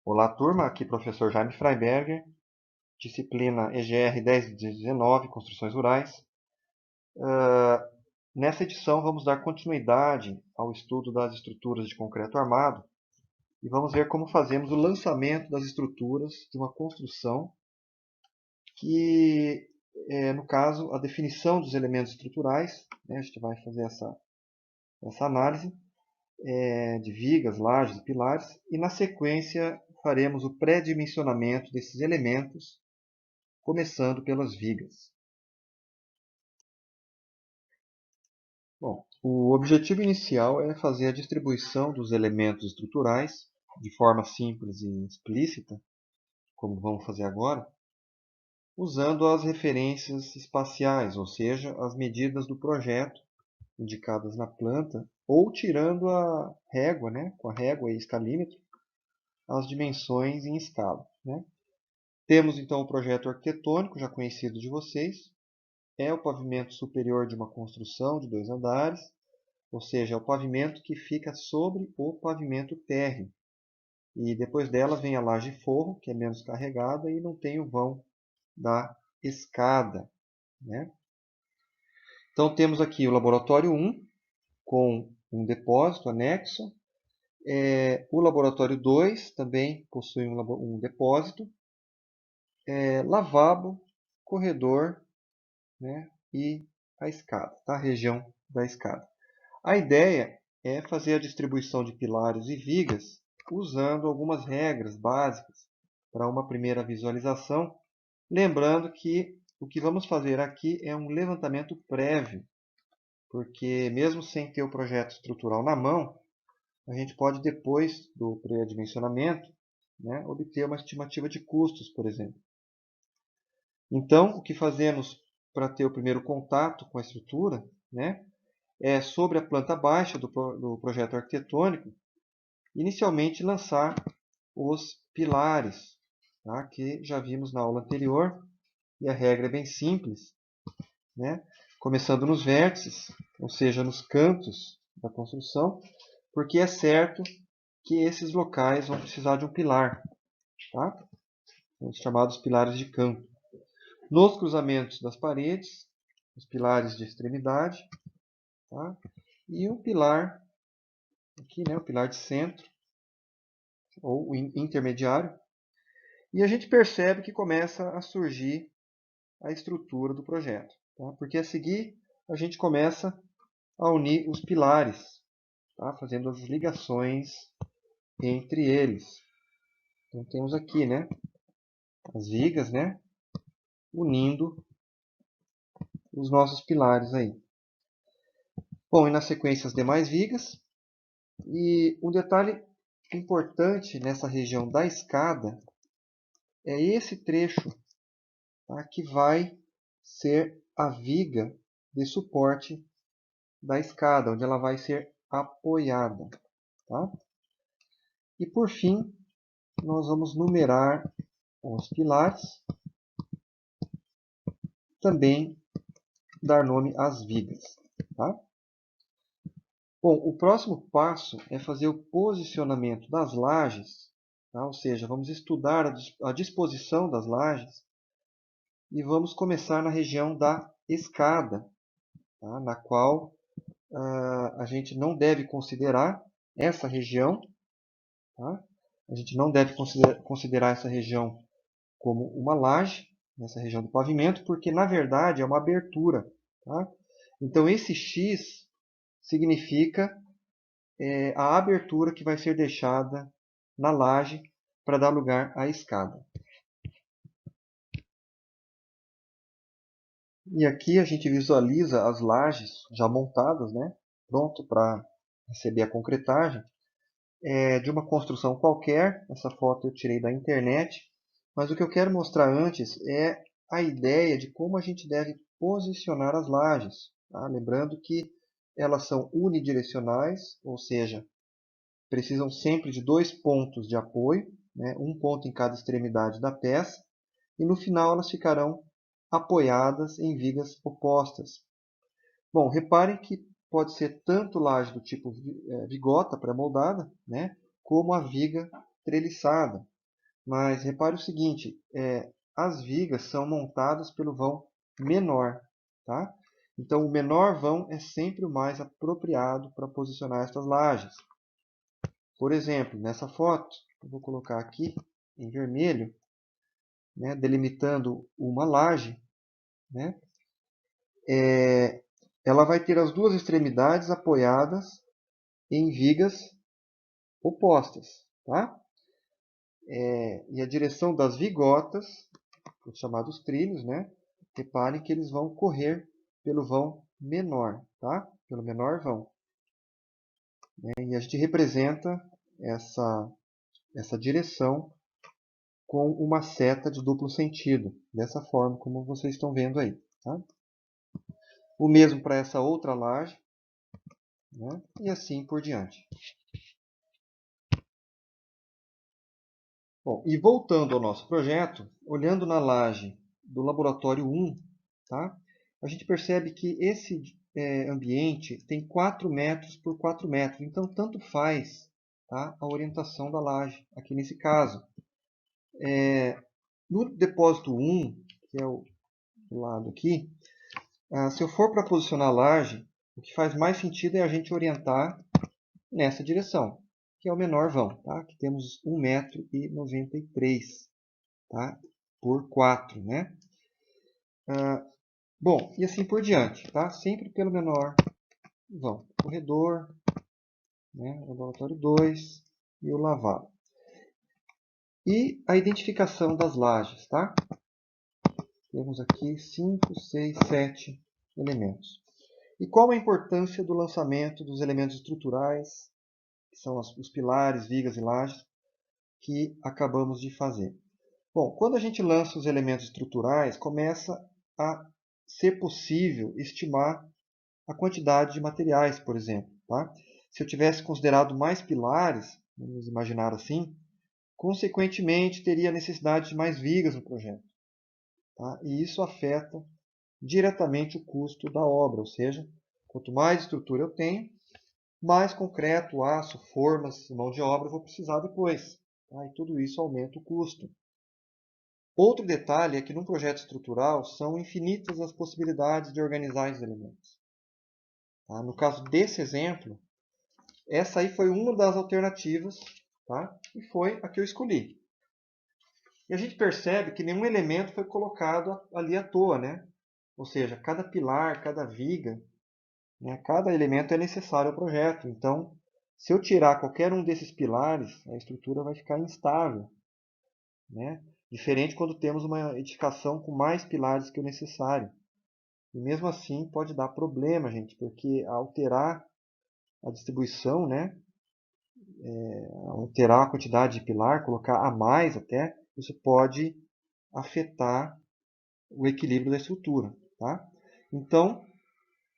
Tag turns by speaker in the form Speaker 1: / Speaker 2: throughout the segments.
Speaker 1: Olá, turma. Aqui professor Jaime Freiberger, disciplina EGR 1019, Construções Rurais. Nessa edição vamos dar continuidade ao estudo das estruturas de concreto armado e vamos ver como fazemos o lançamento das estruturas de uma construção que, no caso, a definição dos elementos estruturais, né, a gente vai fazer essa análise de vigas, lajes e pilares, e na sequência faremos o pré-dimensionamento desses elementos, começando pelas vigas. Bom, o objetivo inicial é fazer a distribuição dos elementos estruturais de forma simples e explícita, como vamos fazer agora, usando as referências espaciais, ou seja, as medidas do projeto indicadas na planta, ou tirando a régua, né, com a régua e escalímetro, as dimensões em escala. Né? Temos então o projeto arquitetônico, já conhecido de vocês, é o pavimento superior de uma construção de 2 andares, ou seja, é o pavimento que fica sobre o pavimento térreo. E depois dela vem a laje forro, que é menos carregada e não tem o vão da escada. Né? Então temos aqui o laboratório 1, com um depósito anexo. O laboratório 2 também possui um depósito. Lavabo, corredor, né? E a escada, tá? A região da escada. A ideia é fazer a distribuição de pilares e vigas usando algumas regras básicas para uma primeira visualização, lembrando que o que vamos fazer aqui é um levantamento prévio, porque mesmo sem ter o projeto estrutural na mão, a gente pode, depois do pré-dimensionamento, né, obter uma estimativa de custos, por exemplo. Então, o que fazemos para ter o primeiro contato com a estrutura, né, sobre a planta baixa do projeto arquitetônico, inicialmente lançar os pilares, tá? Que já vimos na aula anterior, e a regra é bem simples, né? Começando nos vértices, ou seja, nos cantos da construção, porque é certo que esses locais vão precisar de um pilar, tá? Os chamados pilares de canto. Nos cruzamentos das paredes, os pilares de extremidade, tá? E um pilar aqui, né, o pilar de centro, ou intermediário, e a gente percebe que começa a surgir a estrutura do projeto. Tá? Porque a seguir a gente começa a unir os pilares, tá? Fazendo as ligações entre eles. Então temos aqui, né, as vigas, né, unindo os nossos pilares aí. Bom, e na sequência as demais vigas. E um detalhe importante nessa região da escada é esse trecho, tá, que vai ser a viga de suporte da escada, onde ela vai ser apoiada. Tá? E por fim, nós vamos numerar os pilares, também dar nome às vigas. Tá? Bom, o próximo passo é fazer o posicionamento das lajes, tá? Ou seja, vamos estudar a disposição das lajes e vamos começar na região da escada, tá? Na qual a gente não deve considerar essa região, tá? A gente não deve considerar essa região como uma laje, nessa região do pavimento, porque na verdade é uma abertura. Tá? Então esse X significa a abertura que vai ser deixada na laje para dar lugar à escada. E aqui a gente visualiza as lajes já montadas, né? Pronto para receber a concretagem. De uma construção qualquer, essa foto eu tirei da internet, mas o que eu quero mostrar antes é a ideia de como a gente deve posicionar as lajes. Tá? Lembrando que elas são unidirecionais, ou seja, precisam sempre de 2 pontos de apoio, né? Um ponto em cada extremidade da peça, e no final elas ficarão apoiadas em vigas opostas. Bom, reparem que pode ser tanto laje do tipo vigota pré-moldada, né, como a viga treliçada. Mas repare o seguinte, as vigas são montadas pelo vão menor, tá? Então, o menor vão é sempre o mais apropriado para posicionar estas lajes. Por exemplo, nessa foto, eu vou colocar aqui em vermelho, né, delimitando uma laje, né, ela vai ter as duas extremidades apoiadas em vigas opostas, tá? E a direção das vigotas, os chamados trilhos, né, reparem que eles vão correr pelo vão menor, tá? Pelo menor vão. E a gente representa essa direção com uma seta de duplo sentido, dessa forma como vocês estão vendo aí. Tá? O mesmo para essa outra laje, né? E assim por diante. Bom, e voltando ao nosso projeto, olhando na laje do laboratório 1, tá? A gente percebe que esse ambiente tem 4 metros por 4 metros, então tanto faz, tá, a orientação da laje, aqui nesse caso. No depósito 1, que é o lado aqui, se eu for para posicionar a laje, o que faz mais sentido é a gente orientar nessa direção, que é o menor vão. Tá? Aqui temos 1,93 m, tá? Por 4. Né? Bom, e assim por diante. Tá? Sempre pelo menor vão. Corredor, né? Laboratório 2 e o lavabo. E a identificação das lajes. Tá? Temos aqui 5, 6, 7 elementos. E qual a importância do lançamento dos elementos estruturais, que são os pilares, vigas e lajes, que acabamos de fazer? Bom, quando a gente lança os elementos estruturais, começa a ser possível estimar a quantidade de materiais, por exemplo. Tá? Se eu tivesse considerado mais pilares, vamos imaginar assim, consequentemente teria necessidade de mais vigas no projeto. Tá? E isso afeta diretamente o custo da obra, ou seja, quanto mais estrutura eu tenho, mais concreto, aço, formas, mão de obra eu vou precisar depois. Tá? E tudo isso aumenta o custo. Outro detalhe é que num projeto estrutural são infinitas as possibilidades de organizar os elementos. Tá? No caso desse exemplo, essa aí foi uma das alternativas, tá? E foi a que eu escolhi. E a gente percebe que nenhum elemento foi colocado ali à toa, né? Ou seja, cada pilar, cada viga, né? Cada elemento é necessário ao projeto. Então, se eu tirar qualquer um desses pilares, a estrutura vai ficar instável. Né? Diferente quando temos uma edificação com mais pilares que o necessário. E mesmo assim pode dar problema, gente, porque alterar a distribuição, né? Alterar a quantidade de pilar, colocar a mais até, isso pode afetar o equilíbrio da estrutura. Tá? Então,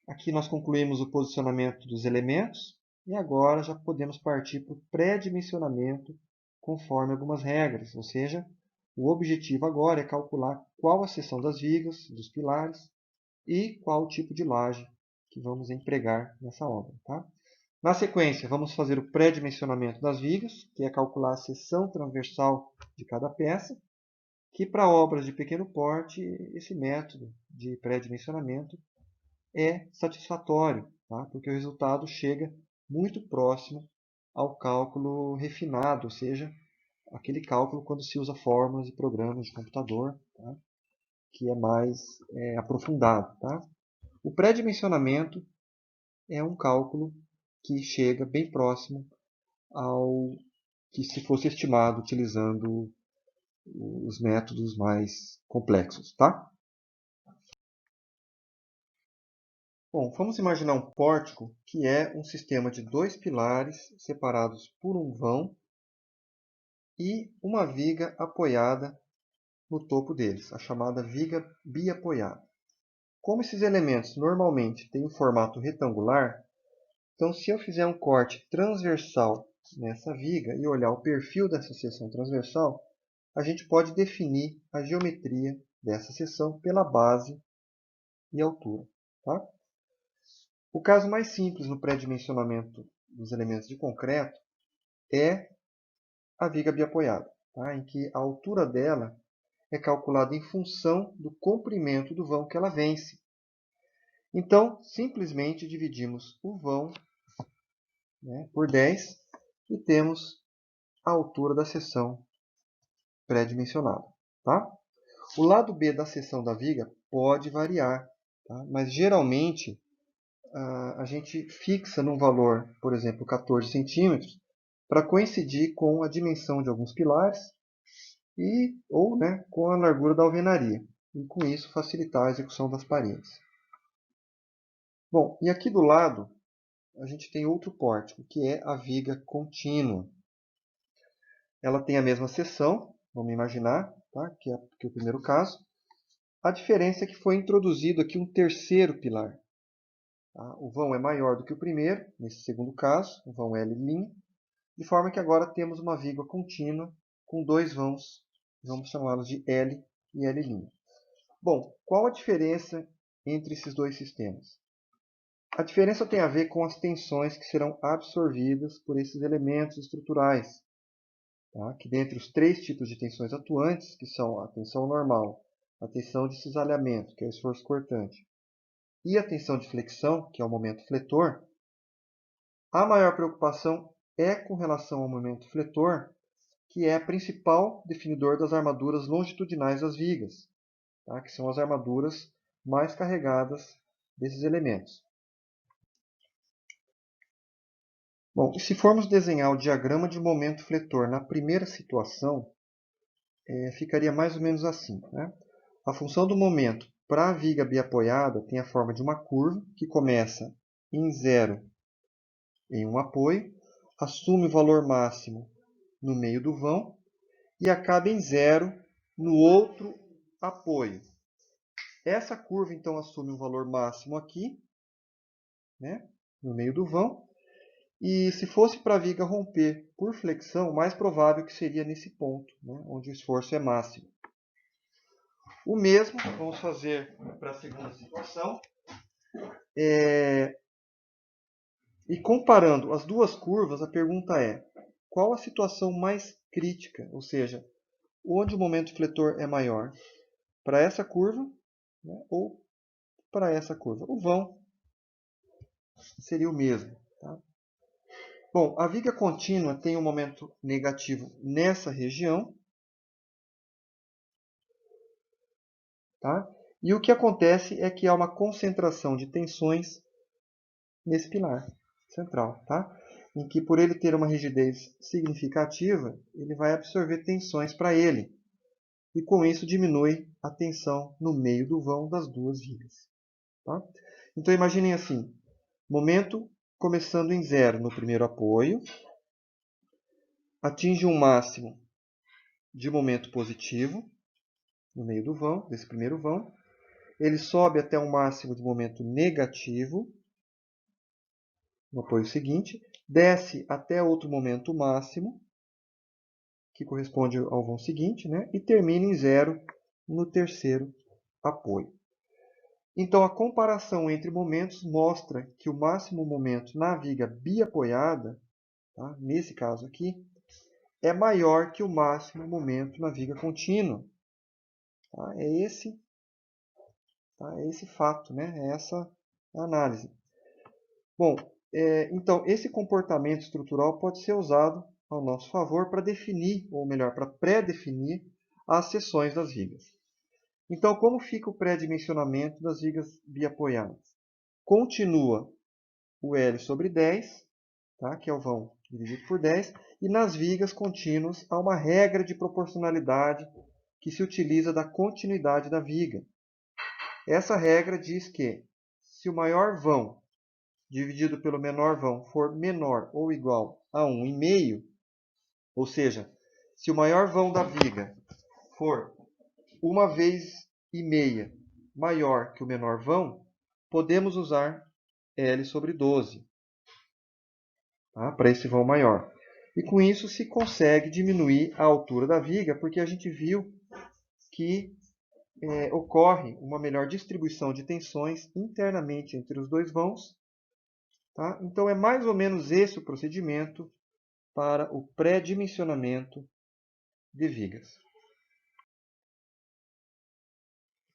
Speaker 1: aqui nós concluímos o posicionamento dos elementos e agora já podemos partir para o pré-dimensionamento conforme algumas regras, ou seja, o objetivo agora é calcular qual a seção das vigas, dos pilares e qual o tipo de laje que vamos empregar nessa obra. Tá? Na sequência, vamos fazer o pré-dimensionamento das vigas, que é calcular a seção transversal de cada peça, que para obras de pequeno porte, esse método de pré-dimensionamento é satisfatório, tá? Porque o resultado chega muito próximo ao cálculo refinado, ou seja, aquele cálculo quando se usa fórmulas e programas de computador, tá? Que é mais aprofundado. Tá? O pré-dimensionamento é um cálculo que chega bem próximo ao que se fosse estimado utilizando os métodos mais complexos. Tá? Bom, vamos imaginar um pórtico que é um sistema de 2 pilares separados por um vão e uma viga apoiada no topo deles, a chamada viga biapoiada. Como esses elementos normalmente têm um formato retangular, então se eu fizer um corte transversal nessa viga e olhar o perfil dessa seção transversal, a gente pode definir a geometria dessa seção pela base e altura. Tá? O caso mais simples no pré-dimensionamento dos elementos de concreto é a viga biapoiada. tá? Em que a altura dela é calculada em função do comprimento do vão que ela vence. Então, simplesmente dividimos o vão, né, por 10 e temos a altura da seção pré-dimensionada. Tá? O lado B da seção da viga pode variar, tá? Mas geralmente a gente fixa num valor, por exemplo, 14 centímetros, para coincidir com a dimensão de alguns pilares ou, né, com a largura da alvenaria. E com isso facilitar a execução das paredes. Bom, e aqui do lado a gente tem outro pórtico, que é a viga contínua. Ela tem a mesma seção, vamos imaginar, tá? que é o primeiro caso. A diferença é que foi introduzido aqui um terceiro pilar. Tá? O vão é maior do que o primeiro, nesse segundo caso, o vão L', de forma que agora temos uma viga contínua com dois vãos, vamos chamá-los de L e L'. Bom, qual a diferença entre esses dois sistemas? A diferença tem a ver com as tensões que serão absorvidas por esses elementos estruturais. Tá? Que dentre os três tipos de tensões atuantes, que são a tensão normal, a tensão de cisalhamento, que é o esforço cortante, e a tensão de flexão, que é o momento fletor, a maior preocupação é com relação ao momento fletor, que é o principal definidor das armaduras longitudinais das vigas, tá? Que são as armaduras mais carregadas desses elementos. Bom, e se formos desenhar o diagrama de momento fletor na primeira situação, ficaria mais ou menos assim. Né? A função do momento para a viga biapoiada tem a forma de uma curva que começa em zero em um apoio, assume o valor máximo no meio do vão e acaba em zero no outro apoio. Essa curva, então, assume um valor máximo aqui, né, no meio do vão. E se fosse para a viga romper por flexão, mais provável que seria nesse ponto, né, onde o esforço é máximo. O mesmo vamos fazer para a segunda situação. E comparando as duas curvas, a pergunta é: qual a situação mais crítica? Ou seja, onde o momento fletor é maior? Para essa curva, né, ou para essa curva? O vão seria o mesmo. Tá? Bom, a viga contínua tem um momento negativo nessa região. Tá? E o que acontece é que há uma concentração de tensões nesse pilar central, tá? Em que, por ele ter uma rigidez significativa, ele vai absorver tensões para ele. E com isso diminui a tensão no meio do vão das duas vigas. Tá? Então imaginem assim, momento começando em zero no primeiro apoio, atinge um máximo de momento positivo no meio do vão, desse primeiro vão, ele sobe até um máximo de momento negativo no apoio seguinte, desce até outro momento máximo, que corresponde ao vão seguinte, né? E termina em zero no terceiro apoio. Então, a comparação entre momentos mostra que o máximo momento na viga biapoiada, tá? Nesse caso aqui, é maior que o máximo momento na viga contínua. Tá? É esse fato, né? É essa a análise. Bom, então, esse comportamento estrutural pode ser usado ao nosso favor para definir, ou melhor, para pré-definir as seções das vigas. Então, como fica o pré-dimensionamento das vigas biapoiadas? Continua o L sobre 10, tá? Que é o vão dividido por 10, e nas vigas contínuas há uma regra de proporcionalidade que se utiliza da continuidade da viga. Essa regra diz que, se o maior vão dividido pelo menor vão for menor ou igual a 1,5, ou seja, se o maior vão da viga for 1,5 maior que o menor vão, podemos usar L sobre 12, tá? Para esse vão maior. E com isso se consegue diminuir a altura da viga, porque a gente viu que ocorre uma melhor distribuição de tensões internamente entre os dois vãos. Tá? Então é mais ou menos esse o procedimento para o pré-dimensionamento de vigas.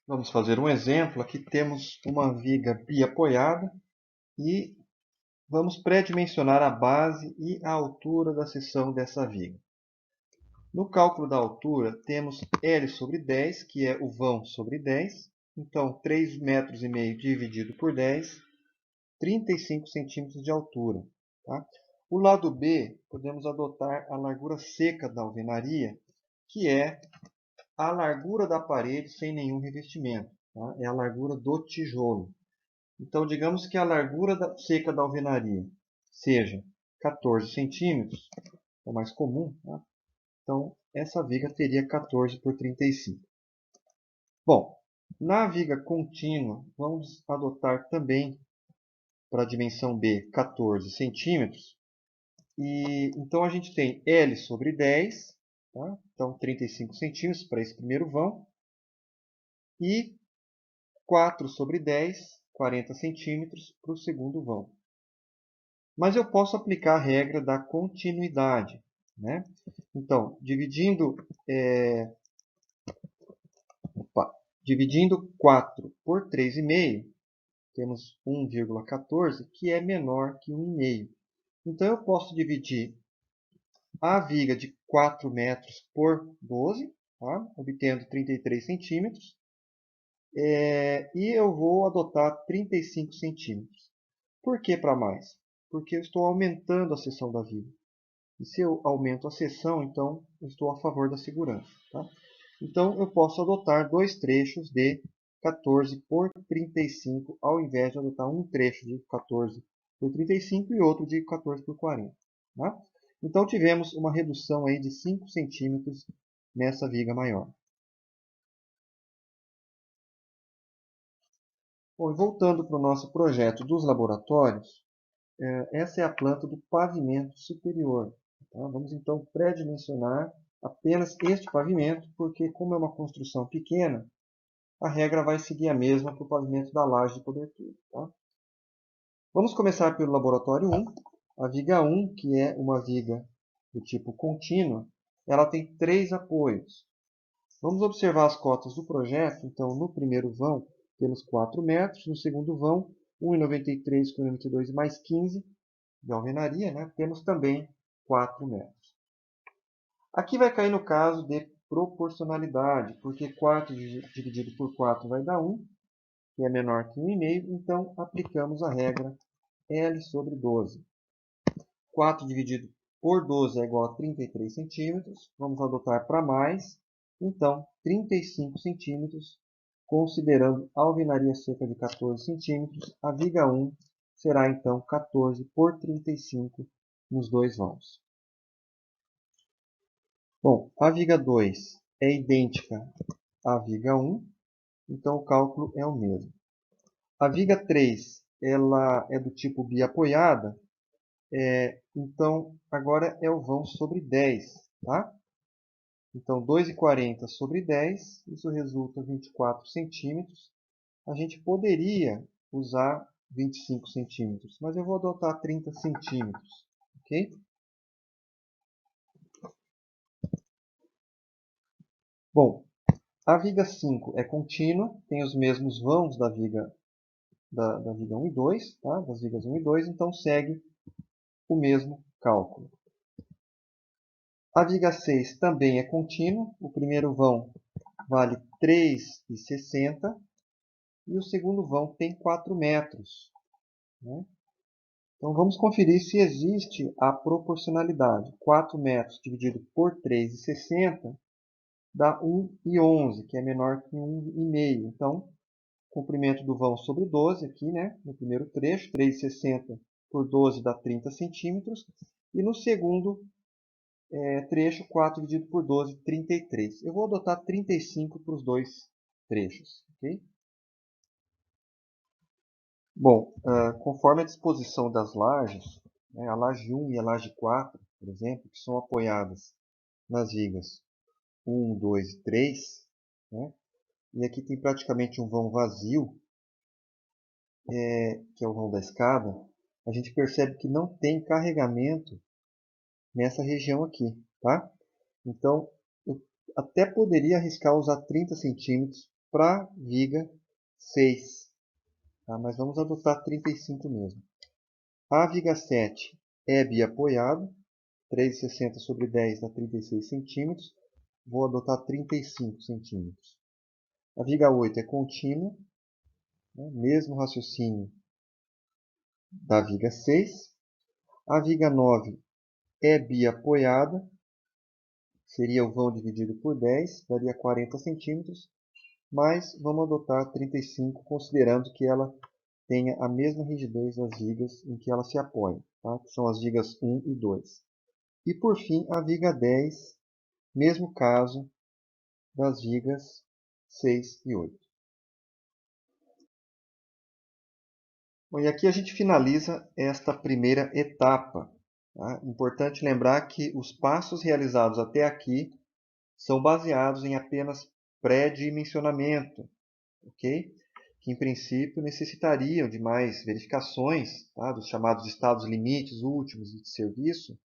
Speaker 1: Vamos fazer um exemplo. Aqui temos uma viga biapoiada e vamos pré-dimensionar a base e a altura da seção dessa viga. No cálculo da altura, temos L sobre 10, que é o vão sobre 10. Então, 3,5 metros dividido por 10, 35 centímetros de altura. Tá? O lado B, podemos adotar a largura seca da alvenaria, que é a largura da parede sem nenhum revestimento. Tá? É a largura do tijolo. Então, digamos que a largura seca da alvenaria seja 14 centímetros, é o mais comum. Tá? Então, essa viga teria 14 por 35. Bom, na viga contínua, vamos adotar também, para a dimensão B, 14 centímetros. E, então, a gente tem L sobre 10, tá? Então 35 centímetros para esse primeiro vão. E 4 sobre 10, 40 centímetros para o segundo vão. Mas eu posso aplicar a regra da continuidade. Né? Então, dividindo 4 por 3,5, temos 1,14, que é menor que 1,5. Então, eu posso dividir a viga de 4 metros por 12, tá? Obtendo 33 centímetros. E eu vou adotar 35 centímetros. Por que para mais? Porque eu estou aumentando a seção da viga. E se eu aumento a seção, então eu estou a favor da segurança. Tá? Então eu posso adotar dois trechos de 14 por 35, ao invés de adotar um trecho de 14 por 35 e outro de 14 por 40. Tá? Então tivemos uma redução aí de 5 centímetros nessa viga maior. Bom, voltando para o nosso projeto dos laboratórios, essa é a planta do pavimento superior. Tá? Vamos então pré-dimensionar apenas este pavimento, porque como é uma construção pequena, a regra vai seguir a mesma para o pavimento da laje de cobertura. Tá? Vamos começar pelo laboratório 1. A viga 1, que é uma viga do tipo contínua, ela tem 3 apoios. Vamos observar as cotas do projeto. Então, no primeiro vão, temos 4 metros. No segundo vão, 1,93 com 1,92 mais 15 de alvenaria. Né? Temos também 4 metros. Aqui vai cair no caso de proporcionalidade, porque 4 dividido por 4 vai dar 1, que é menor que 1,5. Então, aplicamos a regra L sobre 12. 4 dividido por 12 é igual a 33 centímetros. Vamos adotar para mais. Então, 35 centímetros, considerando a alvenaria seca de 14 centímetros, a viga 1 será então 14 por 35 nos dois vãos. Bom, a viga 2 é idêntica à viga 1, então o cálculo é o mesmo. A viga 3 ela é do tipo biapoiada, então agora é o vão sobre 10. Tá? Então 2,40 sobre 10, isso resulta 24 centímetros. A gente poderia usar 25 centímetros, mas eu vou adotar 30 centímetros. Ok? Bom, a viga 5 é contínua, tem os mesmos vãos da viga 1 e 2, tá? Das vigas 1 e 2, então segue o mesmo cálculo. A viga 6 também é contínua, o primeiro vão vale 3,60 e o segundo vão tem 4 metros. Né? Então vamos conferir se existe a proporcionalidade. 4 metros dividido por 3,60 dá 1,11, que é menor que 1,5. Então, comprimento do vão sobre 12 aqui, né? No primeiro trecho, 3,60 por 12 dá 30 centímetros. E no segundo trecho, 4 dividido por 12, 33. Eu vou adotar 35 para os dois trechos. Okay? Bom, conforme a disposição das lajes, né, a laje 1 e a laje 4, por exemplo, que são apoiadas nas vigas 1, 2 e 3, né, e aqui tem praticamente um vão vazio, que é o vão da escada, a gente percebe que não tem carregamento nessa região aqui. Tá? Então, eu até poderia arriscar usar 30 centímetros para viga 6, tá? Mas vamos adotar 35 mesmo. A viga 7 é biapoiado, 3,60 sobre 10 dá 36 centímetros. Vou adotar 35 centímetros. A viga 8 é contínua, né? Mesmo raciocínio da viga 6. A viga 9 é biapoiada, seria o vão dividido por 10, daria 40 centímetros, mas vamos adotar 35, considerando que ela tenha a mesma rigidez das vigas em que ela se apoia, tá? Que são as vigas 1 e 2. E por fim, a viga 10, mesmo caso das vigas 6 e 8. Bom, e aqui a gente finaliza esta primeira etapa. Tá? Importante lembrar que os passos realizados até aqui são baseados em apenas pré-dimensionamento, ok? Que em princípio necessitariam de mais verificações, tá? Dos chamados estados limites últimos de serviço,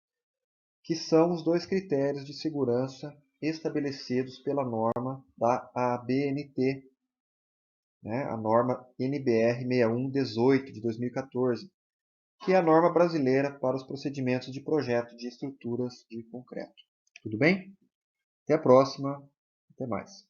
Speaker 1: que são os dois critérios de segurança estabelecidos pela norma da ABNT, né? A norma NBR 6118 de 2014, que é a norma brasileira para os procedimentos de projeto de estruturas de concreto. Tudo bem? Até a próxima. Até mais.